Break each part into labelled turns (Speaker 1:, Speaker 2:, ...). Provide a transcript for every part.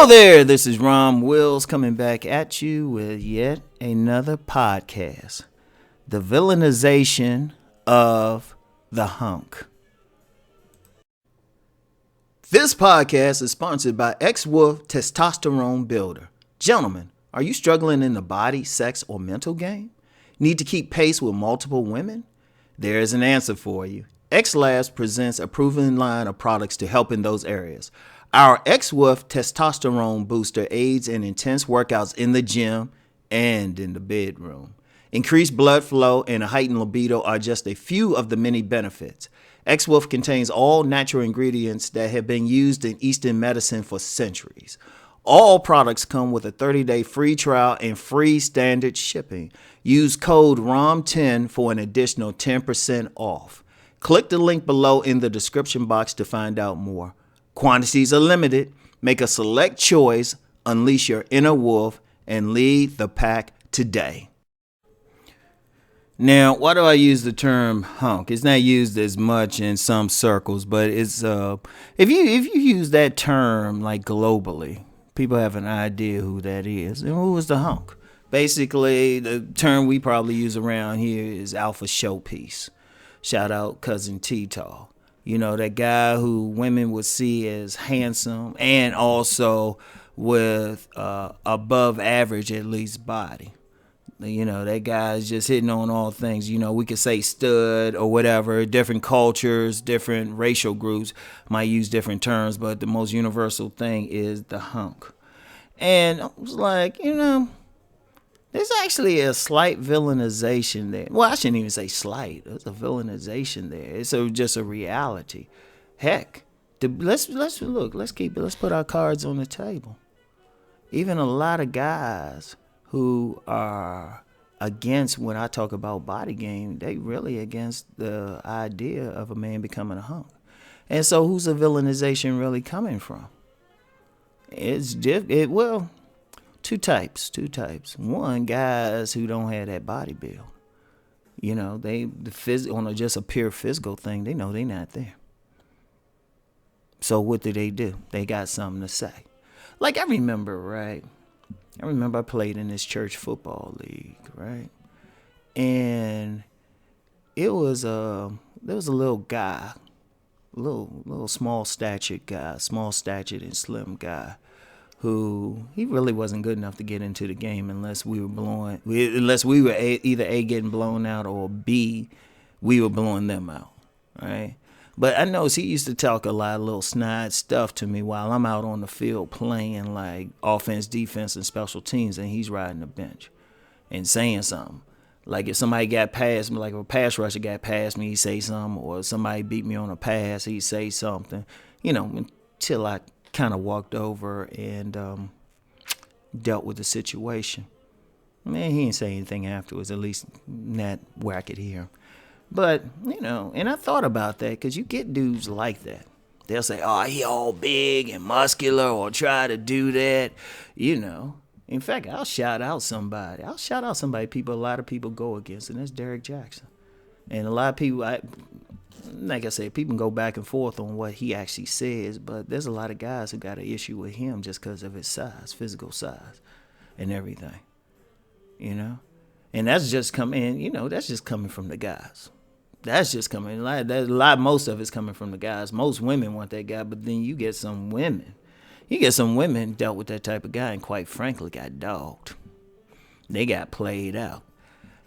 Speaker 1: Hello there, this is Rom Wills coming back at you with yet another podcast. The Villainization of the Hunk. This podcast is sponsored by X-Wolf Testosterone Builder. Gentlemen, are you struggling in the body, sex, or mental game? Need to keep pace with multiple women? There is an answer for you. X Labs presents a proven line of products to help in those areas. Our X-Wolf Testosterone Booster aids in intense workouts in the gym and in the bedroom. Increased blood flow and a heightened libido are just a few of the many benefits. X-Wolf contains all natural ingredients that have been used in Eastern medicine for centuries. All products come with a 30-day free trial and free standard shipping. Use code ROM10 for an additional 10% off. Click the link below in the description box to find out more. Quantities are limited. Make a select choice, unleash your inner wolf, and lead the pack today. Now, why do I use the term hunk? It's not used as much in some circles, but it's if you use that term like globally, people have an idea who that is. And who is the hunk? Basically, the term we probably use around here is alpha showpiece. Shout out cousin T-Tall. You know, that guy who women would see as handsome and also with above average at least body. You know, that guy is just hitting on all things. You know, we could say stud or whatever. Different cultures, different racial groups might use different terms, but the most universal thing is the hunk. And I was like, you know, there's actually a slight villainization there. Well, I shouldn't even say slight. There's a villainization there. It's just a reality. Heck, let's look. Let's put our cards on the table. Even a lot of guys who are against when I talk about body game, they really against the idea of a man becoming a hunk. And so, who's the villainization really coming from? Well. Two types. One, guys who don't have that body build. You know, on just a pure physical thing, they know they're not there. So what do? They got something to say. Like I remember I played in this church football league, right? And there was a little guy, little small statured and slim guy, who he really wasn't good enough to get into the game unless we were either A, getting blown out, or B, we were blowing them out, right? But I noticed he used to talk a lot of little snide stuff to me while I'm out on the field playing like offense, defense, and special teams, and he's riding the bench and saying something. Like if somebody got past me, like if a pass rusher got past me, he'd say something, or somebody beat me on a pass, he'd say something, you know, until I kind of walked over and dealt with the situation. Man, he didn't say anything afterwards, at least not where I could hear him. But, you know, and I thought about that because you get dudes like that. They'll say, oh, he all big and muscular, or try to do that, you know. In fact, I'll shout out somebody a lot of people go against, and that's Derrick Jackson. And a lot of people, like I said, people can go back and forth on what he actually says, but there's a lot of guys who got an issue with him just because of his size, physical size, and everything, you know. And that's just coming from the guys. That's just coming. Most of it's coming from the guys. Most women want that guy, but then you get some women. Dealt with that type of guy and quite frankly got dogged. They got played out.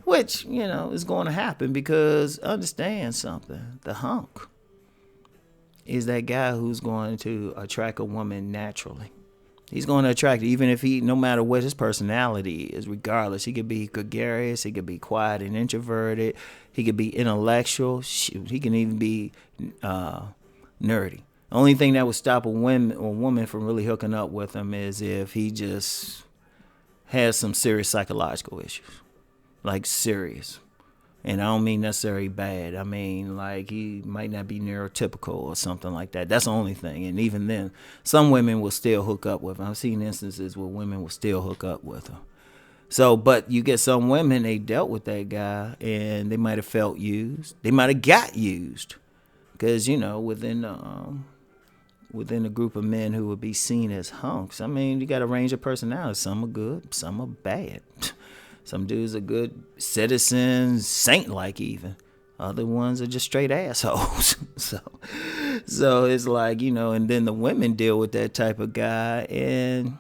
Speaker 1: Which, you know, is going to happen because understand something. The hunk is that guy who's going to attract a woman naturally. He's going to attract, even if no matter what his personality is, regardless. He could be gregarious, he could be quiet and introverted, he could be intellectual, he can even be nerdy. The only thing that would stop a woman from really hooking up with him is if he just has some serious psychological issues. Like serious. And I don't mean necessarily bad. I mean like he might not be neurotypical or something like that. That's the only thing. And even then, some women will still hook up with him. I've seen instances where women will still hook up with him. So, but you get some women, they dealt with that guy and they might have felt used. They might have got used. Because, you know, within within a group of men who would be seen as hunks. I mean, you got a range of personalities. Some are good, some are bad. Some dudes are good citizens, saint-like even. Other ones are just straight assholes. So it's like, and then the women deal with that type of guy, and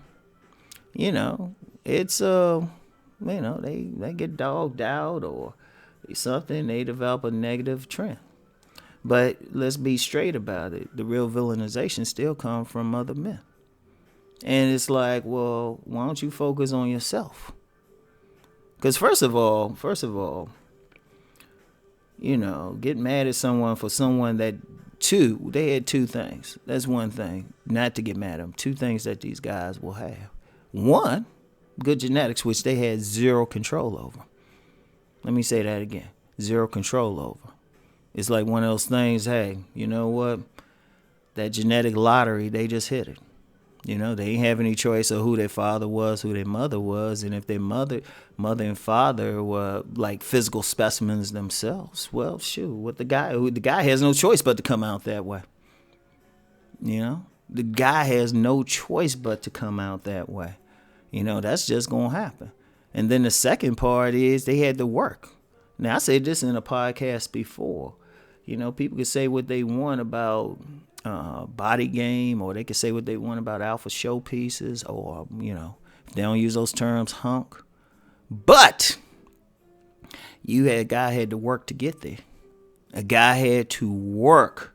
Speaker 1: it's they get dogged out or something. They develop a negative trend. But let's be straight about it. The real villainization still comes from other men. And it's like, well, why don't you focus on yourself? Because first of all, get mad at someone for someone that they had two things. That's one thing, not to get mad at them. Two things that these guys will have. One, good genetics, which they had zero control over. Let me say that again. Zero control over. It's like one of those things, hey, you know what? That genetic lottery, they just hit it. They ain't have any choice of who their father was, who their mother was. And if their mother and father were like physical specimens themselves, well, shoot, the guy has no choice but to come out that way. The guy has no choice but to come out that way. That's just going to happen. And then the second part is they had to work. Now, I said this in a podcast before. People could say what they want about body game, or they could say what they want about alpha showpieces, or, if they don't use those terms, hunk. But a guy had to work to get there. A guy had to work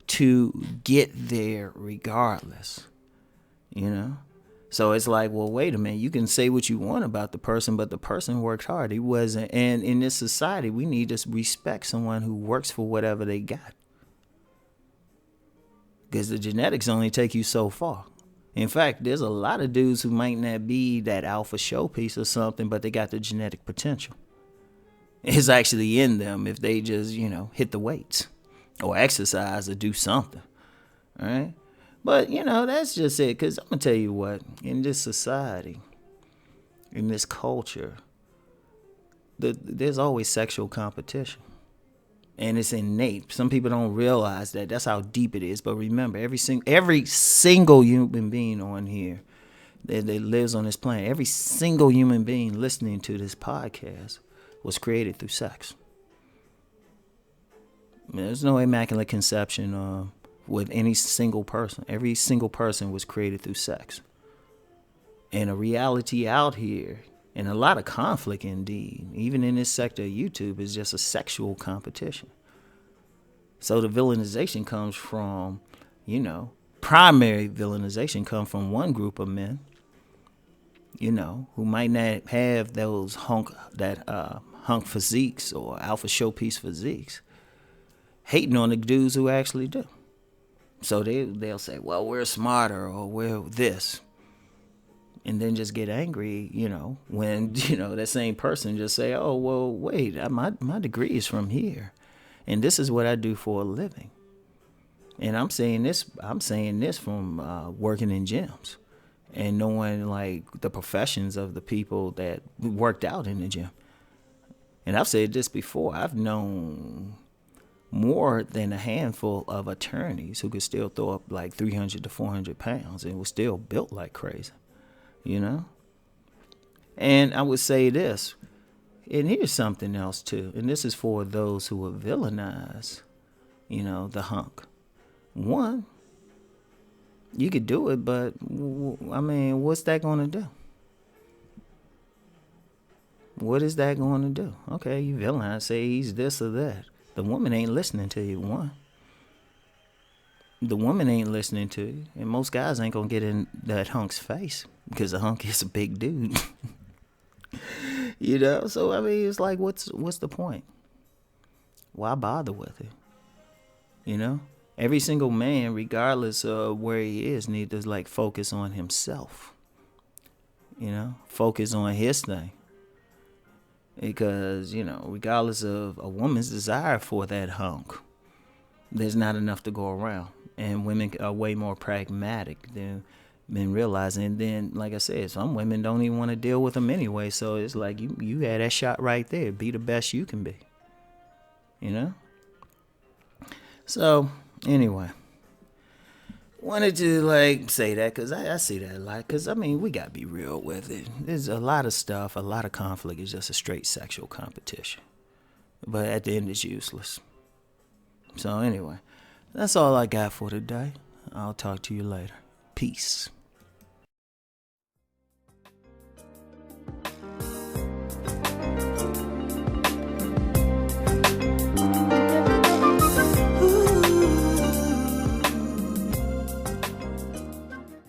Speaker 1: to get there regardless, So it's like, well, wait a minute. You can say what you want about the person, but the person worked hard. He wasn't. And in this society, we need to respect someone who works for whatever they got. Because the genetics only take you so far. In fact, there's a lot of dudes who might not be that alpha showpiece or something, but they got the genetic potential. It's actually in them if they just, hit the weights or exercise or do something. All right? But, that's just it. Because I'm going to tell you what, in this society, in this culture, there's always sexual competition. And it's innate. Some people don't realize that. That's how deep it is. But remember, every single human being on here that lives on this planet, every single human being listening to this podcast was created through sex. There's no immaculate conception with any single person. Every single person was created through sex. And a reality out here, and a lot of conflict indeed, even in this sector of YouTube, is just a sexual competition. So the villainization comes from, primary villainization comes from one group of men, who might not have those hunk physiques or alpha showpiece physiques, hating on the dudes who actually do. So they'll say, well, we're smarter or we're this. And then just get angry, when, that same person just say, oh, well, wait, my degree is from here. And this is what I do for a living. And I'm saying this from working in gyms and knowing like the professions of the people that worked out in the gym. And I've said this before, I've known more than a handful of attorneys who could still throw up like 300 to 400 pounds and was still built like crazy, And I would say this, and here's something else too, and this is for those who are villainized, the hunk. One, you could do it, but I mean, what's that going to do? What is that going to do? Okay, you villainize, say he's this or that. The woman ain't listening to you, one. The woman ain't listening to you, and most guys ain't going to get in that hunk's face because the hunk is a big dude. So I mean, it's like, what's the point? Why bother with it? Every single man, regardless of where he is, needs to like focus on himself. Focus on his thing. Because, regardless of a woman's desire for that hunk, there's not enough to go around. And women are way more pragmatic than men realizing. And then, like I said, some women don't even want to deal with them anyway. So it's like you had that shot right there. Be the best you can be. So, anyway. wanted to like say that because I see that a lot. Because I mean, we gotta be real with it. There's a lot of stuff, a lot of conflict is just a straight sexual competition. But at the end, it's useless. So anyway, that's all I got for today. I'll talk to you later. Peace.